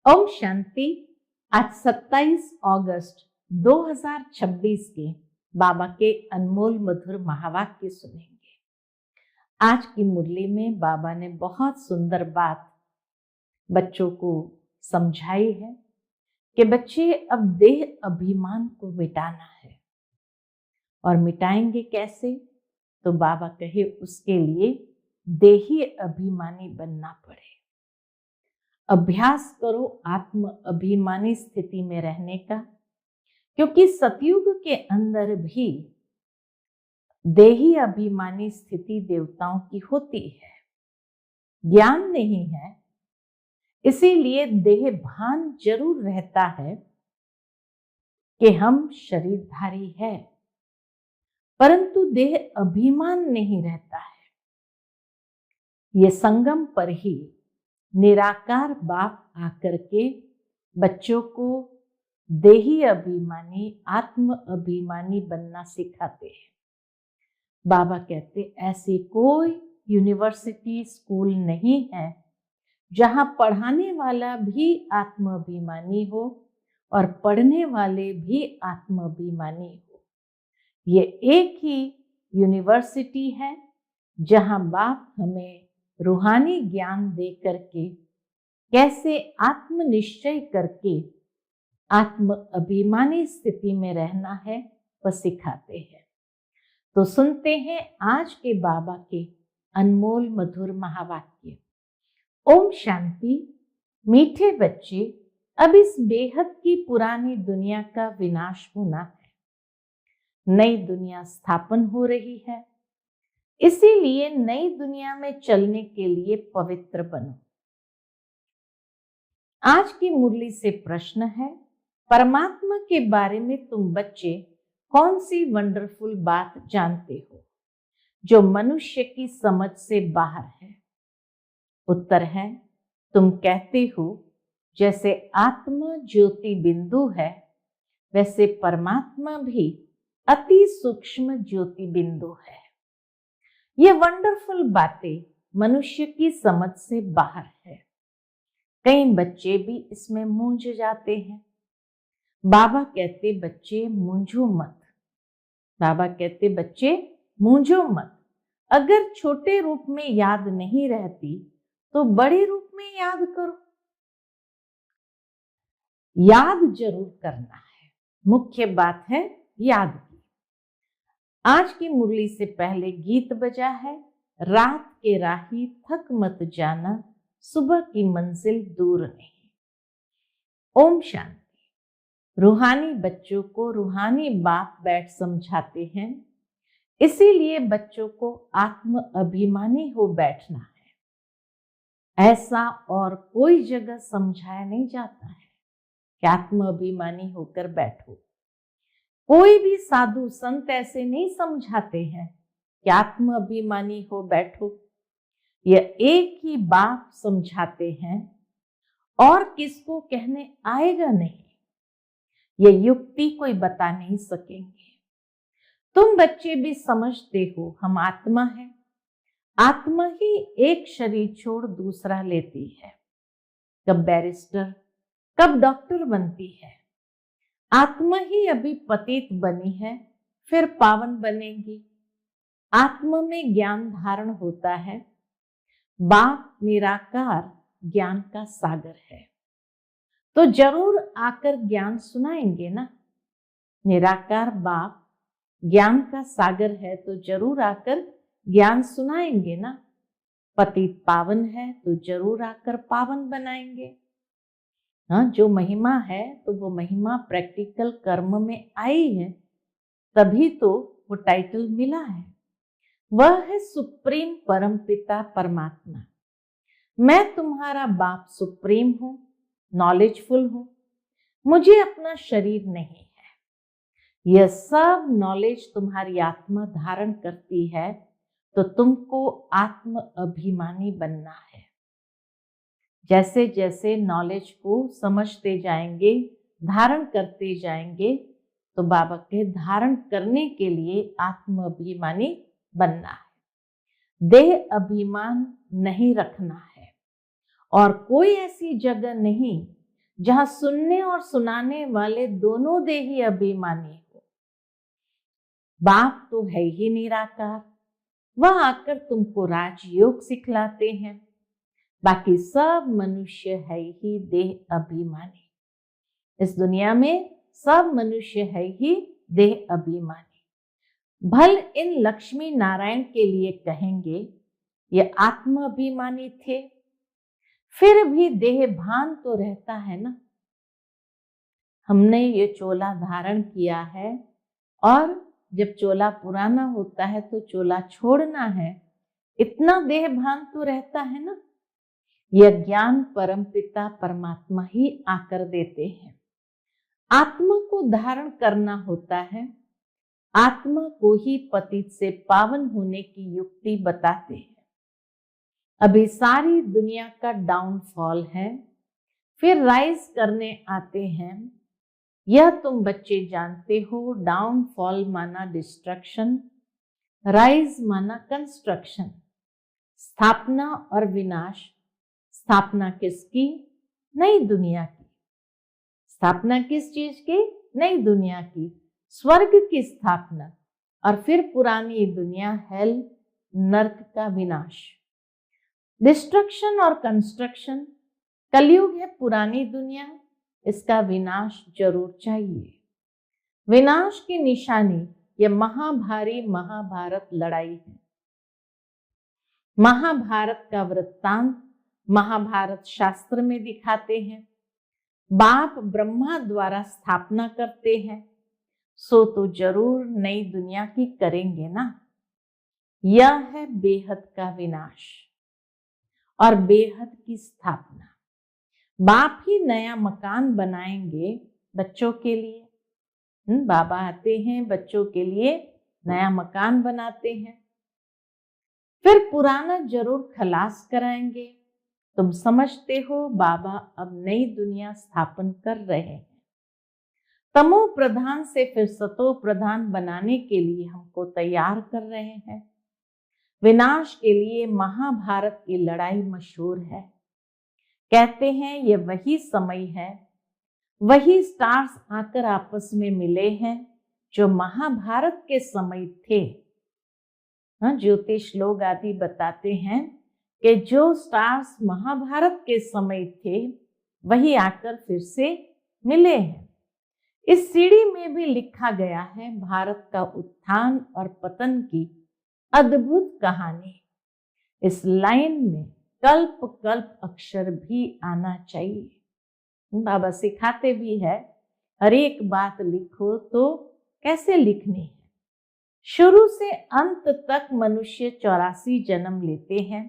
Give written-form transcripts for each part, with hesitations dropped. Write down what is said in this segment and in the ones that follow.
ओम शांति। आज 27 अगस्त 2026 के बाबा के अनमोल मधुर महावाक्य सुनेंगे। आज की मुरली में बाबा ने बहुत सुंदर बात बच्चों को समझाई है कि बच्चे अब देह अभिमान को मिटाना है। और मिटाएंगे कैसे? तो बाबा कहे उसके लिए देही अभिमानी बनना पड़े। अभ्यास करो आत्म अभिमानी स्थिति में रहने का, क्योंकि सतयुग के अंदर भी देही अभिमानी स्थिति देवताओं की होती है। ज्ञान नहीं है, इसीलिए देह भान जरूर रहता है कि हम शरीरधारी है, परंतु देह अभिमान नहीं रहता है। ये संगम पर ही निराकार बाप आकर के बच्चों को देही अभिमानी आत्म अभिमानी बनना सिखाते हैं। बाबा कहते ऐसी कोई यूनिवर्सिटी स्कूल नहीं है जहां पढ़ाने वाला भी आत्म अभिमानी हो और पढ़ने वाले भी आत्म अभिमानी हो। ये एक ही यूनिवर्सिटी है जहां बाप हमें रूहानी ज्ञान दे करके कैसे आत्मनिश्चय करके आत्म अभिमानी स्थिति में रहना है वह सिखाते हैं। तो सुनते हैं आज के बाबा के अनमोल मधुर महावाक्य। ओम शांति। मीठे बच्चे, अब इस बेहद की पुरानी दुनिया का विनाश होना है। नई दुनिया स्थापन हो रही है, इसीलिए नई दुनिया में चलने के लिए पवित्र बनो। आज की मुरली से प्रश्न है, परमात्मा के बारे में तुम बच्चे कौन सी वंडरफुल बात जानते हो जो मनुष्य की समझ से बाहर है? उत्तर है, तुम कहते हो जैसे आत्मा ज्योति बिंदु है, वैसे परमात्मा भी अति सूक्ष्म ज्योति बिंदु है। ये वंडरफुल बातें मनुष्य की समझ से बाहर है। कई बच्चे भी इसमें मूंझ जाते हैं। बाबा कहते बच्चे मूंझो मत। बाबा कहते बच्चे मूंझो मत। अगर छोटे रूप में याद नहीं रहती तो बड़े रूप में याद करो। याद जरूर करना है, मुख्य बात है याद की। आज की मुरली से पहले गीत बजा है, रात के राही थक मत जाना, सुबह की मंजिल दूर नहीं। ओम शांति। रूहानी बच्चों को रूहानी बाप बैठ समझाते हैं, इसीलिए बच्चों को आत्म अभिमानी हो बैठना है। ऐसा और कोई जगह समझाया नहीं जाता है कि आत्म अभिमानी होकर बैठो। कोई भी साधु संत ऐसे नहीं समझाते हैं कि आत्म अभिमानी हो बैठो। यह एक ही बाप समझाते हैं और किसको कहने आएगा नहीं। यह युक्ति कोई बता नहीं सकेंगे। तुम बच्चे भी समझते हो हम आत्मा है। आत्मा ही एक शरीर छोड़ दूसरा लेती है। कब बैरिस्टर, कब डॉक्टर बनती है। आत्मा ही अभी पतित बनी है, फिर पावन बनेगी। आत्मा में ज्ञान धारण होता है। बाप निराकार ज्ञान का सागर है, तो जरूर आकर ज्ञान सुनाएंगे ना। निराकार बाप ज्ञान का सागर है तो जरूर आकर ज्ञान सुनाएंगे ना। पतित पावन है तो जरूर आकर पावन बनाएंगे। हाँ, जो महिमा है तो वो महिमा प्रैक्टिकल कर्म में आई है, तभी तो वो टाइटल मिला है। वह है सुप्रीम परमपिता परमात्मा। मैं तुम्हारा बाप सुप्रीम हूं, नॉलेजफुल हूं। मुझे अपना शरीर नहीं है। यह सब नॉलेज तुम्हारी आत्मा धारण करती है, तो तुमको आत्म अभिमानी बनना है। जैसे जैसे नॉलेज को समझते जाएंगे, धारण करते जाएंगे, तो बाबा के धारण करने के लिए आत्म अभिमानी बनना है। देह अभिमान नहीं रखना है। और कोई ऐसी जगह नहीं जहां सुनने और सुनाने वाले दोनों देही अभिमानी हो। बाप तो है ही निराकार, वह आकर तुमको राजयोग सिखलाते हैं। बाकी सब मनुष्य है ही देह अभिमानी। इस दुनिया में सब मनुष्य है ही देह अभिमानी। भल इन लक्ष्मी नारायण के लिए कहेंगे ये आत्म अभिमानी थे, फिर भी देह भान तो रहता है ना। हमने ये चोला धारण किया है और जब चोला पुराना होता है तो चोला छोड़ना है, इतना देह भान तो रहता है ना। यह ज्ञान परमपिता परमात्मा ही आकर देते हैं। आत्मा को धारण करना होता है, आत्मा को ही पतित से पावन होने की युक्ति बताते हैं। अभी सारी दुनिया का डाउनफॉल है, फिर राइज करने आते हैं। यह तुम बच्चे जानते हो। डाउनफॉल माना डिस्ट्रक्शन, राइज माना कंस्ट्रक्शन। स्थापना और विनाश। स्थापना किसकी? नई दुनिया की। स्थापना किस चीज की? नई दुनिया की, स्वर्ग की स्थापना। और फिर पुरानी दुनिया, हेल, नरक का विनाश। डिस्ट्रक्शन और कंस्ट्रक्शन। कलयुग है पुरानी दुनिया, इसका विनाश जरूर चाहिए। विनाश की निशानी यह महाभारी महाभारत लड़ाई है। महाभारत का वृत्तांत महाभारत शास्त्र में दिखाते हैं। बाप ब्रह्मा द्वारा स्थापना करते हैं, सो तो जरूर नई दुनिया की करेंगे ना। यह है बेहद का विनाश और बेहद की स्थापना। बाप ही नया मकान बनाएंगे बच्चों के लिए। बाबा आते हैं, बच्चों के लिए नया मकान बनाते हैं, फिर पुराना जरूर खलास कराएंगे। तुम समझते हो बाबा अब नई दुनिया स्थापन कर रहे हैं। तमो प्रधान से फिर सतो प्रधान बनाने के लिए हमको तैयार कर रहे हैं। विनाश के लिए महाभारत की लड़ाई मशहूर है। कहते हैं ये वही समय है, वही स्टार्स आकर आपस में मिले हैं जो महाभारत के समय थे। ज्योतिष लोग आदि बताते हैं कि जो स्टार्स महाभारत के समय थे वही आकर फिर से मिले हैं। इस सीढ़ी में भी लिखा गया है भारत का उत्थान और पतन की अद्भुत कहानी। इस लाइन में कल्प कल्प अक्षर भी आना चाहिए। बाबा सिखाते भी है, हर एक बात लिखो तो कैसे लिखनी है। शुरू से अंत तक मनुष्य 84 जन्म लेते हैं।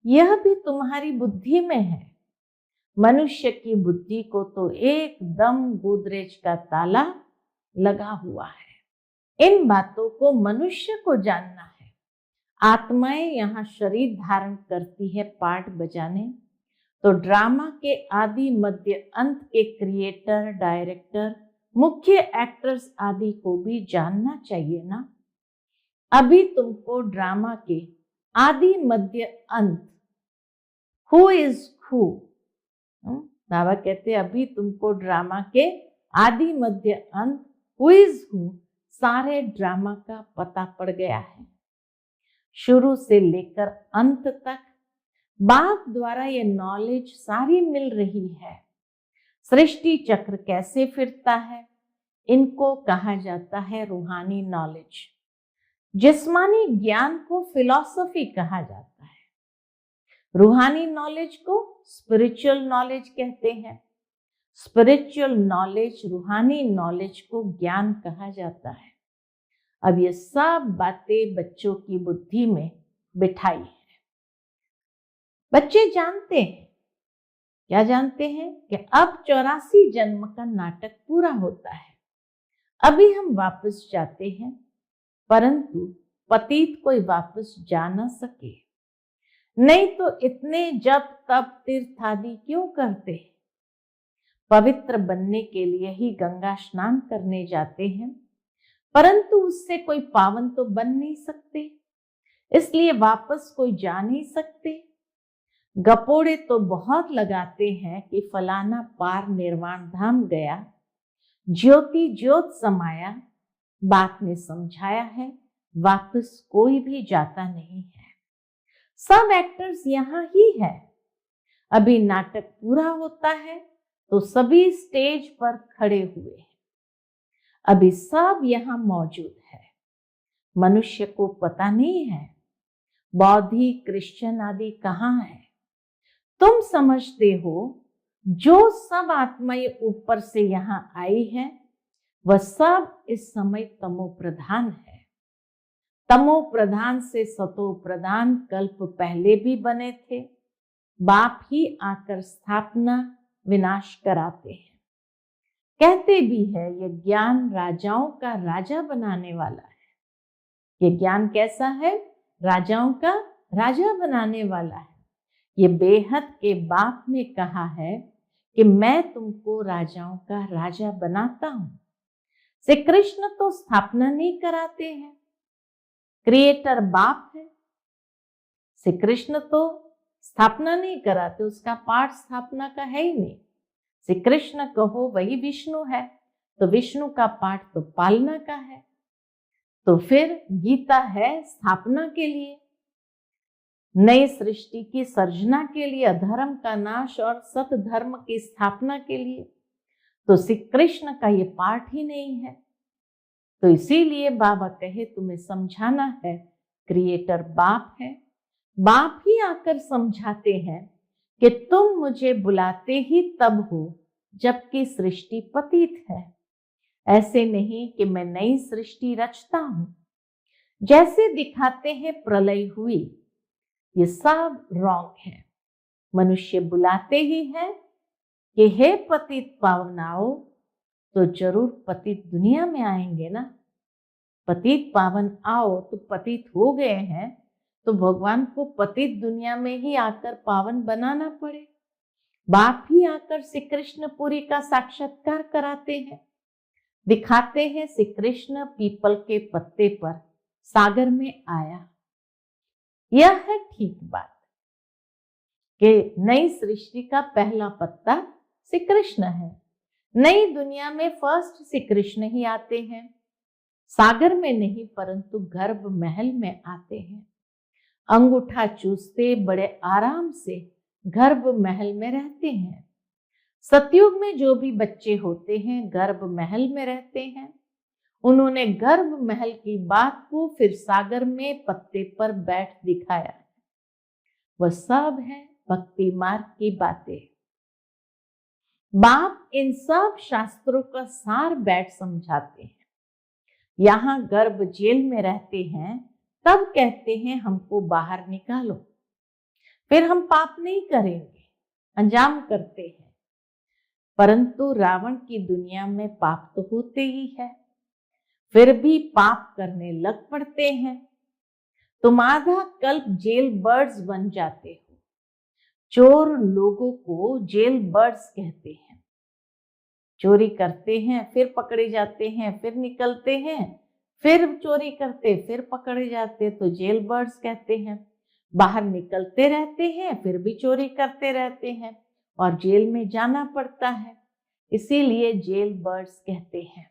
यह भी तुम्हारी बुद्धि में है। मनुष्य की बुद्धि को तो एकदम गोदरेज का ताला लगा हुआ है। इन बातों को मनुष्य को जानना है। आत्माएं यहाँ शरीर धारण करती है पार्ट बजाने, तो ड्रामा के आदि मध्य अंत के क्रिएटर, डायरेक्टर, मुख्य एक्टर्स आदि को भी जानना चाहिए ना। अभी तुमको ड्रामा के आदि मध्य अंत, हु इज हु, बाबा कहते अभी तुमको ड्रामा के आदि मध्य अंत, हु इज हु, सारे ड्रामा का पता पड़ गया है। शुरू से लेकर अंत तक बाप द्वारा ये नॉलेज सारी मिल रही है। सृष्टि चक्र कैसे फिरता है, इनको कहा जाता है रूहानी नॉलेज। जिस्मानी ज्ञान को फिलॉसफी कहा जाता है, रूहानी नॉलेज को स्पिरिचुअल नॉलेज कहते हैं। स्पिरिचुअल नॉलेज, रूहानी नॉलेज को ज्ञान कहा जाता है। अब ये सब बातें बच्चों की बुद्धि में बिठाई है। बच्चे जानते हैं, क्या जानते हैं कि अब 84 जन्म का नाटक पूरा होता है। अभी हम वापस जाते हैं, परंतु पतित कोई वापस जा न सके। नहीं तो इतने जब तब तीर्थ आदि क्यों करते हैं? पवित्र बनने के लिए ही गंगा स्नान करने जाते हैं, परंतु उससे कोई पावन तो बन नहीं सकते, इसलिए वापस कोई जा नहीं सकते। गपोड़े तो बहुत लगाते हैं कि फलाना पार निर्वाण धाम गया, ज्योति ज्योत समाया, बात ने समझाया है, वापस कोई भी जाता नहीं है। सब एक्टर्स यहाँ ही है। अभी नाटक पूरा होता है तो सभी स्टेज पर खड़े हुए हैं। अभी सब यहाँ मौजूद है। मनुष्य को पता नहीं है बौद्धी क्रिश्चियन आदि कहाँ है। तुम समझते हो जो सब आत्माएं ऊपर से यहाँ आई है वह सब इस समय तमो प्रधान है। तमो प्रधान से सतो प्रधान कल्प पहले भी बने थे। बाप ही आकर स्थापना विनाश कराते हैं। कहते भी है ये ज्ञान राजाओं का राजा बनाने वाला है। ये ज्ञान कैसा है? राजाओं का राजा बनाने वाला है। ये बेहद के बाप ने कहा है कि मैं तुमको राजाओं का राजा बनाता हूं। श्री कृष्ण तो स्थापना नहीं कराते हैं, क्रिएटर बाप है। श्री कृष्ण तो स्थापना नहीं कराते, उसका पाठ स्थापना का है ही नहीं। श्री कृष्ण कहो वही विष्णु है, तो विष्णु का पाठ तो पालना का है। तो फिर गीता है स्थापना के लिए, नई सृष्टि की सर्जना के लिए, अधर्म का नाश और सत धर्म की स्थापना के लिए। तो श्री कृष्ण का ये पाठ ही नहीं है। तो इसीलिए बाबा कहे तुम्हें समझाना है, क्रिएटर बाप है। बाप ही आकर समझाते हैं कि तुम मुझे बुलाते ही तब हो जबकि सृष्टि पतित है। ऐसे नहीं कि मैं नई सृष्टि रचता हूं। जैसे दिखाते हैं प्रलय हुई, ये सब रॉन्ग है। मनुष्य बुलाते ही है कि हे पतित पावनाओ, तो जरूर पतित दुनिया में आएंगे ना। पतित पावन आओ तो पतित हो गए हैं तो भगवान को पतित दुनिया में ही आकर पावन बनाना पड़े। बाप ही आकर श्री कृष्णपुरी का साक्षात्कार कराते हैं, दिखाते हैं श्री कृष्ण पीपल के पत्ते पर सागर में आया। यह है ठीक बात कि नई सृष्टि का पहला पत्ता श्री कृष्ण है। नई दुनिया में फर्स्ट श्री कृष्ण ही आते हैं। सागर में नहीं परंतु गर्भ महल में आते हैं। अंगूठा चूसते बड़े आराम से गर्भ महल में रहते हैं। सतयुग में जो भी बच्चे होते हैं गर्भ महल में रहते हैं। उन्होंने गर्भ महल की बात को फिर सागर में पत्ते पर बैठ दिखाया। वह सब है भक्ति मार्ग की बातें। बाप इन सब शास्त्रों का सार बैठ समझाते हैं। यहाँ गर्भ जेल में रहते हैं तब कहते हैं हमको बाहर निकालो, फिर हम पाप नहीं करेंगे, अंजाम करते हैं। परंतु रावण की दुनिया में पाप तो होते ही है, फिर भी पाप करने लग पड़ते हैं। तुम आधा कल्प जेल बर्ड्स बन जाते हो। चोर लोगों को जेल बर्ड्स कहते हैं। चोरी करते हैं, फिर पकड़े जाते हैं, फिर निकलते हैं, फिर चोरी करते, फिर पकड़े जाते, तो जेल बर्ड्स कहते हैं। बाहर निकलते रहते हैं, फिर भी चोरी करते रहते हैं और जेल में जाना पड़ता है, इसीलिए जेल बर्ड्स कहते हैं।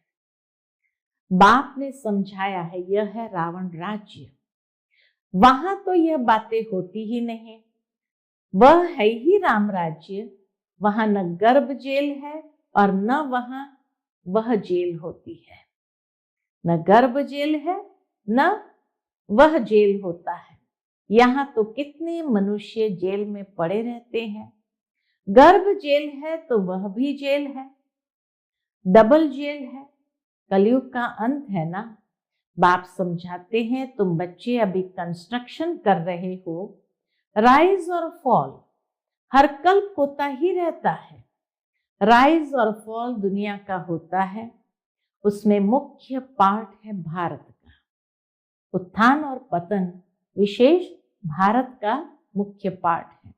बाप ने समझाया है यह है रावण राज्य। वहां तो यह बातें होती ही नहीं, वह है ही राम राज्य। वहां न गर्भ जेल है और न वहां वह जेल होती है। न गर्भ जेल है न वह जेल होता है। यहाँ तो कितने मनुष्य जेल में पड़े रहते हैं। गर्भ जेल है तो वह भी जेल है, डबल जेल है। कलयुग का अंत है ना। बाप समझाते हैं तुम बच्चे अभी कंस्ट्रक्शन कर रहे हो। राइज और फॉल हर कल्प होता ही रहता है। राइज और फॉल दुनिया का होता है, उसमें मुख्य पार्ट है भारत का। उत्थान और पतन विशेष भारत का मुख्य पार्ट है।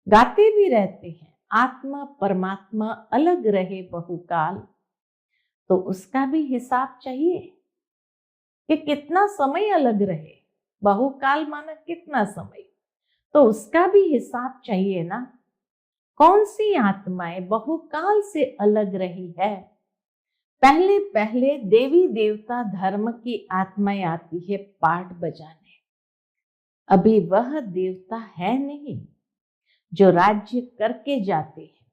गाते भी रहते हैं आत्मा परमात्मा अलग रहे बहुकाल, तो उसका भी हिसाब चाहिए कि कितना समय अलग रहे। बहुकाल माना कितना समय, तो उसका भी हिसाब चाहिए ना। कौन सी आत्माएं बहुकाल से अलग रही है। पहले पहले देवी देवता धर्म की आत्माएं आती है पाठ बजाने। अभी वह देवता है नहीं जो राज्य करके जाते हैं।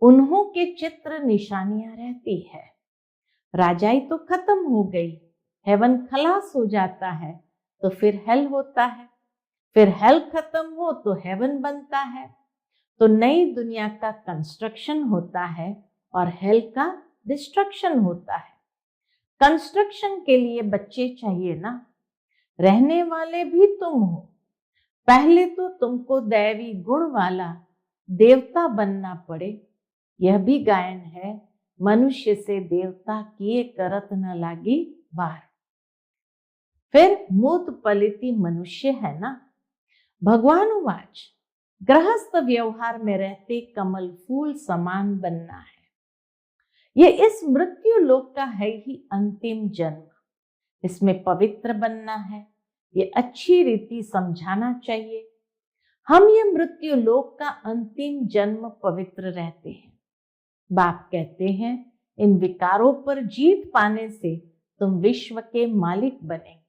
उन्हों के चित्र निशानियां रहती है। राजाई तो खत्म हो गई, हेवन खलास हो जाता है, तो फिर हेल होता है। फिर हेल खत्म हो तो हेवन बनता है। तो नई दुनिया का कंस्ट्रक्शन होता है और हेल का डिस्ट्रक्शन होता है। कंस्ट्रक्शन के लिए बच्चे चाहिए ना, रहने वाले भी तुम हो। पहले तो तुमको दैवी गुण वाला देवता बनना पड़े। यह भी गायन है, मनुष्य से देवता किए करत न लागी वार। फिर मूत पलिति मनुष्य है ना। भगवान उवाच, गृहस्थ व्यवहार में रहते कमल फूल समान बनना है। ये इस मृत्यु लोक का है ही अंतिम जन्म। इसमें पवित्र बनना है। ये अच्छी रीति समझाना चाहिए। हम ये मृत्यु लोक का अंतिम जन्म पवित्र रहते हैं। बाप कहते हैं, इन विकारों पर जीत पाने से तुम विश्व के मालिक बनेंगे।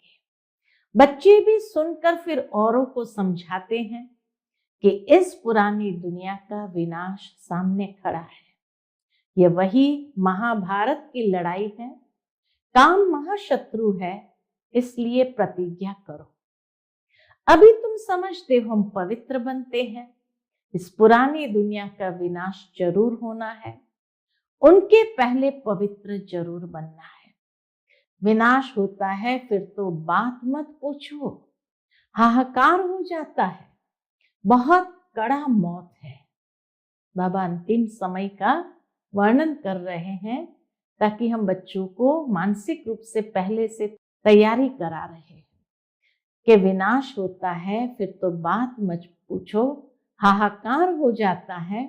बच्चे भी सुनकर फिर औरों को समझाते हैं कि इस पुरानी दुनिया का विनाश सामने खड़ा है। यह वही महाभारत की लड़ाई है। काम महाशत्रु है, इसलिए प्रतिज्ञा करो। अभी तुम समझते हो हम पवित्र बनते हैं। इस पुरानी दुनिया का विनाश जरूर होना है। उनके पहले पवित्र जरूर बनना है। विनाश होता है फिर तो बात मत पूछो, हाहाकार हो जाता है। बहुत कड़ा मौत है। बाबा अंतिम समय का वर्णन कर रहे हैं ताकि हम बच्चों को मानसिक रूप से पहले से तैयारी करा रहे हैं कि विनाश होता है फिर तो बात मत पूछो, हाहाकार हो जाता है।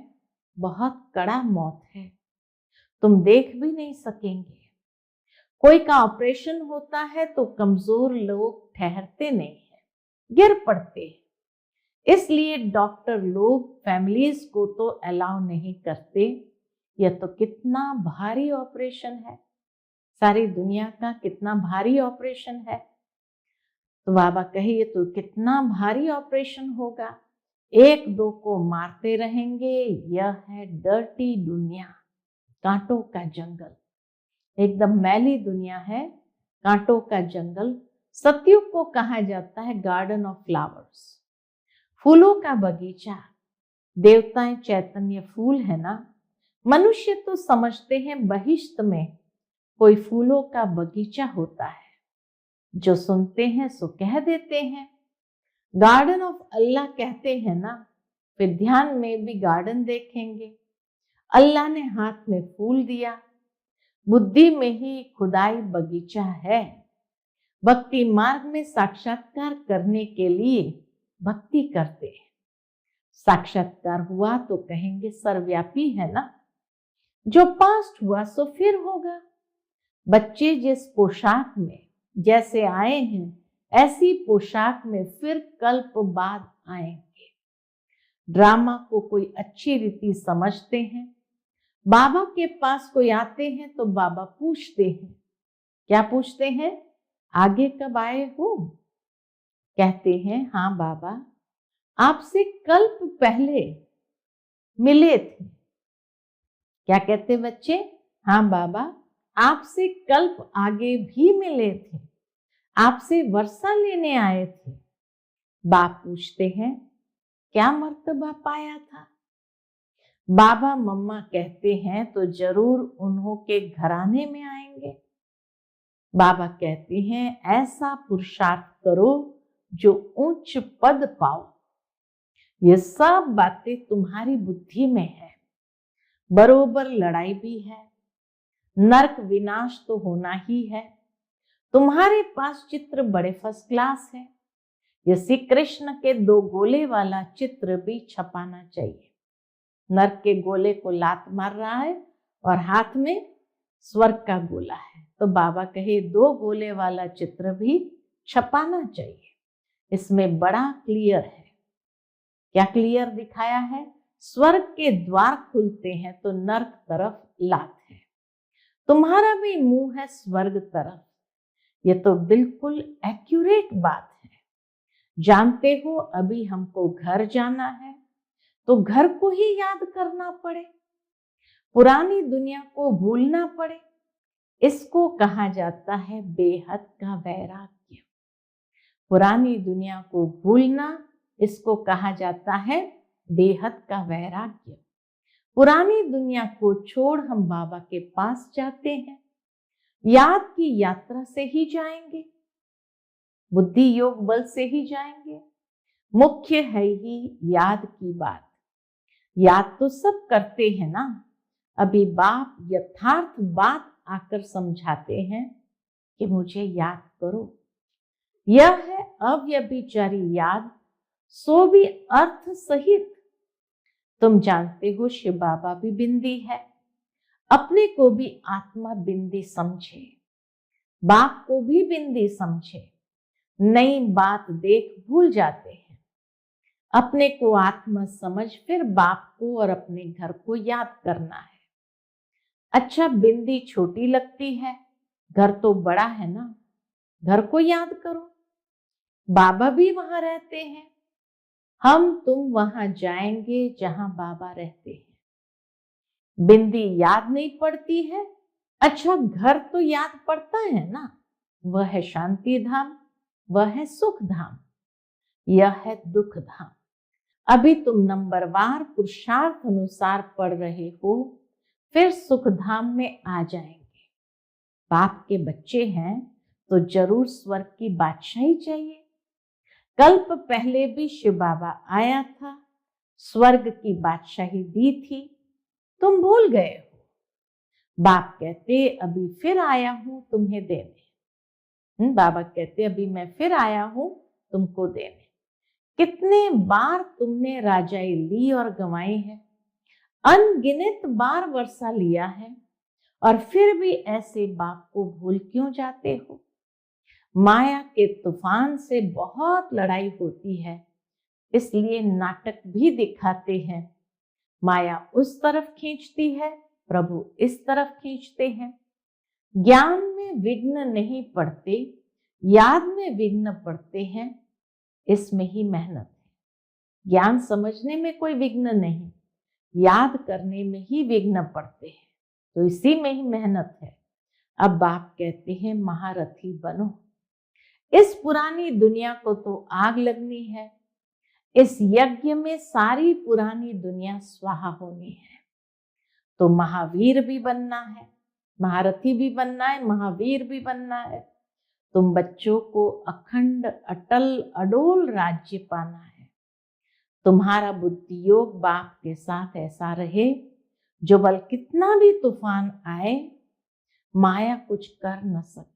बहुत कड़ा मौत है, तुम देख भी नहीं सकेंगे। कोई का ऑपरेशन होता है तो कमजोर लोग ठहरते नहीं है, गिर पड़ते हैं। इसलिए डॉक्टर लोग फैमिलीज को तो अलाउ नहीं करते। यह तो कितना भारी ऑपरेशन है, सारी दुनिया का कितना भारी ऑपरेशन है। तो बाबा कहिए तो कितना भारी ऑपरेशन होगा। एक दो को मारते रहेंगे। यह है डर्टी दुनिया, कांटों का जंगल, एकदम मैली दुनिया है, कांटों का जंगल। सतयुग को कहा जाता है गार्डन ऑफ फ्लावर्स, फूलों का बगीचा। देवताएं चैतन्य फूल है ना। मनुष्य तो समझते हैं बहिश्त में कोई फूलों का बगीचा होता है। जो सुनते हैं सो कह देते हैं। गार्डन ऑफ अल्लाह कहते हैं ना, फिर ध्यान में भी गार्डन देखेंगे। अल्लाह ने हाथ में फूल दिया, बुद्धि में ही खुदाई बगीचा है। भक्ति मार्ग में साक्षात्कार करने के लिए भक्ति करते हैं। साक्षात्कार हुआ तो कहेंगे सर्वव्यापी है ना। जो पास्ट हुआ सो फिर होगा। बच्चे जिस पोशाक में जैसे आए हैं ऐसी पोशाक में फिर कल्प बाद आएंगे। ड्रामा को कोई अच्छी रीति समझते हैं। बाबा के पास कोई आते हैं तो बाबा पूछते हैं, क्या पूछते हैं? आगे कब आए हो? कहते हैं हाँ बाबा, आपसे कल्प पहले मिले थे। क्या कहते बच्चे? हाँ बाबा, आपसे कल्प आगे भी मिले थे, आपसे वर्षा लेने आए थे। बाप पूछते हैं क्या मर्तबा पाया था? बाबा मम्मा कहते हैं तो जरूर उन्हों के घराने में आएंगे। बाबा कहते हैं ऐसा पुरुषार्थ करो जो उच्च पद पाओ। ये सब बातें तुम्हारी बुद्धि में है। बरोबर लड़ाई भी है, नरक विनाश तो होना ही है। तुम्हारे पास चित्र बड़े फर्स्ट क्लास है। ये श्री कृष्ण के 2 गोले वाला चित्र भी छपाना चाहिए। नरक के गोले को लात मार रहा है और हाथ में स्वर्ग का गोला है, तो बाबा कहे 2 गोले वाला चित्र भी छपाना चाहिए। इसमें बड़ा क्लियर है क्या क्लियर दिखाया है? स्वर्ग के द्वार खुलते हैं तो नर्क तरफ लात है। तुम्हारा भी मुंह है स्वर्ग तरफ। ये तो बिल्कुल एक्यूरेट बात है। जानते हो अभी हमको घर जाना है तो घर को ही याद करना पड़े, पुरानी दुनिया को भूलना पड़े, इसको कहा जाता है बेहद का वैराग्य। पुरानी दुनिया को भूलना, इसको कहा जाता है बेहद का वैराग्य। पुरानी दुनिया को छोड़ हम बाबा के पास जाते हैं, याद की यात्रा से ही जाएंगे, बुद्धि योग बल से ही जाएंगे। मुख्य है ही याद की बात। याद तो सब करते हैं ना, अभी बाप यथार्थ बात आकर समझाते हैं कि मुझे याद करो। यह है अव्यभिचारी याद, सो भी अर्थ सहित। तुम जानते हो शिव बाबा भी बिंदी है, अपने को भी आत्मा बिंदी समझे, बाप को भी बिंदी समझे। नई बात देख भूल जाते हैं, अपने को आत्मा समझ फिर बाप को और अपने घर को याद करना है। अच्छा, बिंदी छोटी लगती है, घर तो बड़ा है ना, घर को याद करो। बाबा भी वहां रहते हैं, हम तुम वहां जाएंगे जहां बाबा रहते हैं। बिंदी याद नहीं पड़ती है, अच्छा घर तो याद पड़ता है ना, वह है शांति धाम, वह है सुख धाम, यह है दुख धाम। अभी तुम नंबरवार पुरुषार्थ अनुसार पढ़ रहे हो, फिर सुख धाम में आ जाएंगे। बाप के बच्चे हैं तो जरूर स्वर्ग की बादशाही चाहिए। कल्प पहले भी शिव बाबा आया था, स्वर्ग की बादशाही दी थी, तुम भूल गए हो। बाप कहते अभी फिर आया हूं तुम्हें देने। बाबा कहते अभी मैं फिर आया हूं तुमको देने। कितने बार तुमने राजाई ली और गंवाई है, अनगिनत बार वर्षा लिया है, और फिर भी ऐसे बाप को भूल क्यों जाते हो? माया के तूफान से बहुत लड़ाई होती है, इसलिए नाटक भी दिखाते हैं। माया उस तरफ खींचती है, प्रभु इस तरफ खींचते हैं। ज्ञान में विघ्न नहीं पड़ते, याद में विघ्न पड़ते हैं, इसमें ही मेहनत है। ज्ञान समझने में कोई विघ्न नहीं, याद करने में ही विघ्न पड़ते हैं, तो इसी में ही मेहनत है। अब बाप कहते हैं महारथी बनो। इस पुरानी दुनिया को तो आग लगनी है, इस यज्ञ में सारी पुरानी दुनिया स्वाहा होनी है। तो महावीर भी बनना है, महारथी भी बनना है, महावीर भी बनना है। तुम बच्चों को अखंड अटल अडोल राज्य पाना है। तुम्हारा बुद्धि योग बाप के साथ ऐसा रहे, जो बल कितना भी तूफान आए, माया कुछ कर न सके।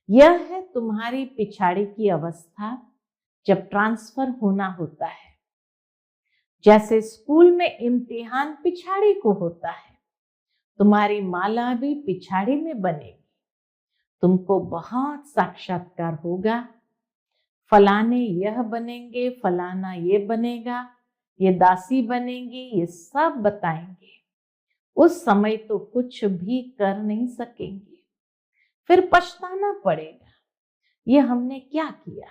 यह है तुम्हारी पिछाड़ी की अवस्था जब ट्रांसफर होना होता है। जैसे स्कूल में इम्तिहान पिछाड़ी को होता है, तुम्हारी माला भी पिछाड़ी में बनेगी। तुमको बहुत साक्षात्कार होगा, फलाने यह बनेंगे, फलाना ये बनेगा, ये दासी बनेगी, ये सब बताएंगे। उस समय तो कुछ भी कर नहीं सकेंगे, फिर पछताना पड़ेगा, ये हमने क्या किया,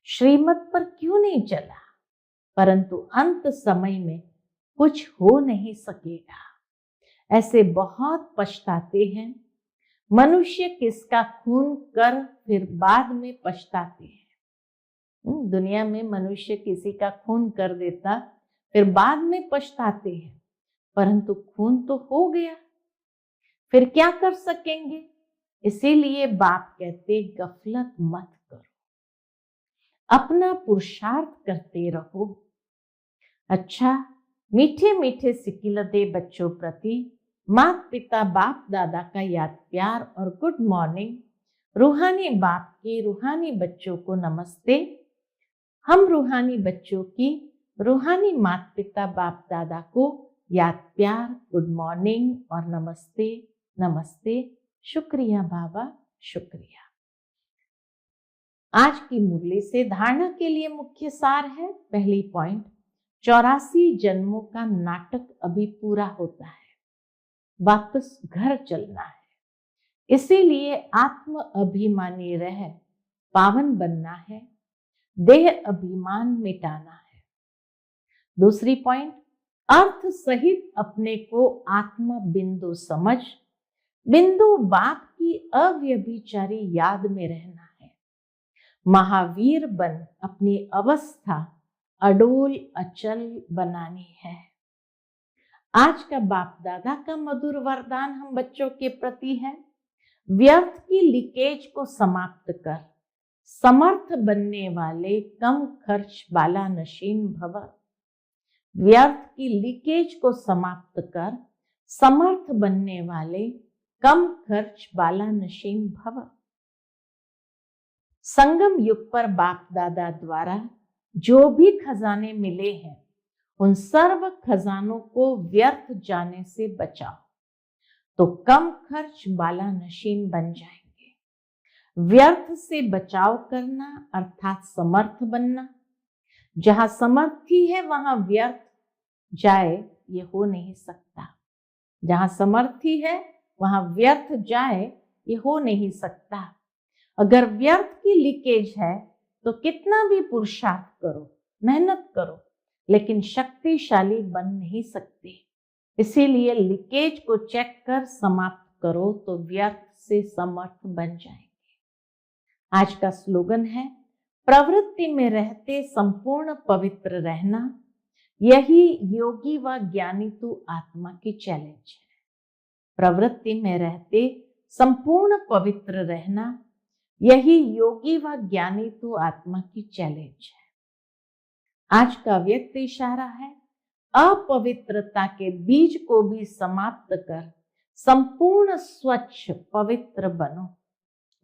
श्रीमत पर क्यों नहीं चला। परंतु अंत समय में कुछ हो नहीं सकेगा। ऐसे बहुत पछताते हैं। मनुष्य किसका खून कर फिर बाद में पछताते हैं। दुनिया में मनुष्य किसी का खून कर देता, फिर बाद में पछताते हैं, परंतु खून तो हो गया, फिर क्या कर सकेंगे। इसीलिए बाप कहते गफलत मत करो, अपना पुरुषार्थ करते रहो। अच्छा, मीठे मीठे सिकिलते बच्चों प्रति माता पिता बाप दादा का याद प्यार और गुड मॉर्निंग। रूहानी बाप के रूहानी बच्चों को नमस्ते। हम रूहानी बच्चों की रूहानी माता पिता बाप दादा को याद प्यार, गुड मॉर्निंग और नमस्ते नमस्ते। शुक्रिया बाबा, शुक्रिया। आज की मुरली से धारणा के लिए मुख्य सार है। पहली पॉइंट, 84 जन्मों का नाटक अभी पूरा होता है, वापस घर चलना है, इसीलिए आत्म अभिमानी रह पावन बनना है, देह अभिमान मिटाना है। दूसरी पॉइंट, अर्थ सहित अपने को आत्म बिंदु समझ बिंदु बाप की अव्यभिचारी याद में रहना है। महावीर बन अपनी अवस्था अडोल अचल बनानी है। आज का बाप दादा का मधुर वरदान हम बच्चों के प्रति है, व्यर्थ की लीकेज को समाप्त कर समर्थ बनने वाले कम खर्च बाला नशीन भव। व्यर्थ की लीकेज को समाप्त कर समर्थ बनने वाले कम खर्च बाला नशीन भव। संगम युग पर बाप दादा द्वारा जो भी खजाने मिले हैं, उन सर्व खजानों को व्यर्थ जाने से बचाओ तो कम खर्च बाला नशीन बन जाएंगे। व्यर्थ से बचाव करना अर्थात समर्थ बनना। जहां समर्थी है वहां व्यर्थ जाए ये हो नहीं सकता। जहां समर्थी है वहां व्यर्थ जाए ये हो नहीं सकता। अगर व्यर्थ की लीकेज है तो कितना भी पुरुषार्थ करो, मेहनत करो, लेकिन शक्तिशाली बन नहीं सकते। इसीलिए लीकेज को चेक कर समाप्त करो तो व्यर्थ से समर्थ बन जाएंगे। आज का स्लोगन है, प्रवृत्ति में रहते संपूर्ण पवित्र रहना, यही योगी व ज्ञानी तू आत्मा की चैलेंज है। प्रवृत्ति में रहते संपूर्ण पवित्र रहना, यही योगी व ज्ञानी तू आत्मा की चैलेंज है। आज का व्यक्त इशारा है, अपवित्रता के बीज को भी समाप्त कर संपूर्ण स्वच्छ पवित्र बनो।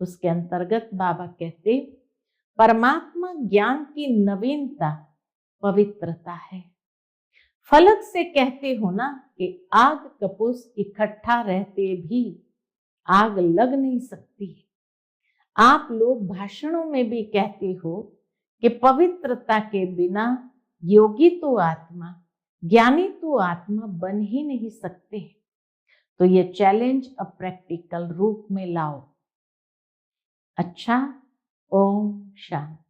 उसके अंतर्गत बाबा कहते, परमात्मा ज्ञान की नवीनता पवित्रता है। फलक से कहते हो ना कि आग कपूस इकट्ठा रहते भी आग लग नहीं सकती। आप लोग भाषणों में भी कहते हो कि पवित्रता के बिना योगी तो आत्मा, ज्ञानी तो आत्मा बन ही नहीं सकते। तो ये चैलेंज अब प्रैक्टिकल रूप में लाओ। अच्छा, ओम शांति।